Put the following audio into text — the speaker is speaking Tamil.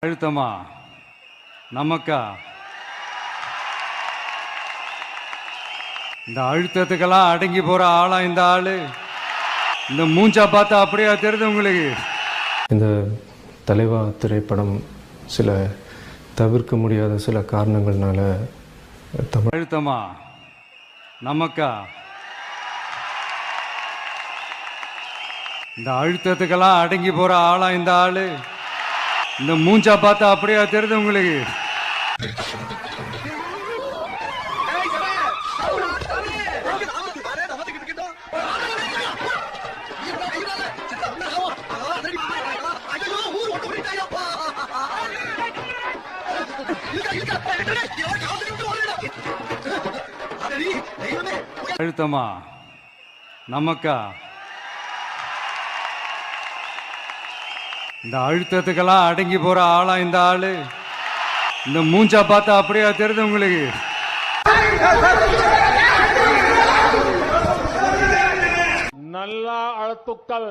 அழுத்தமா நமக்கா இந்த அழுத்தத்துக்கெல்லாம் அடங்கி போற ஆளா இந்த ஆளு? இந்த மூஞ்சா பார்த்தா அப்படியே தெரியுது உங்களுக்கு? இந்த தலைவா திரைப்படம் சில தவிர்க்க முடியாத சில காரணங்கள்னால தமிழ் அழுத்தமா நமக்கா இந்த அழுத்தத்துக்கெல்லாம் அடங்கி போற ஆளா இந்த ஆளு? இந்த மூஞ்சா பார்த்தா அப்படியே தெரியுது உங்களுக்கு? அழுத்தமா நமக்கா இந்த அழுத்தத்துக்கெல்லாம் அடங்கி போற ஆளா இந்த ஆளு? இந்த மூஞ்சா பார்த்தா அப்படியே தெரியுது உங்களுக்கு? நல்ல அழுத்துக்கள்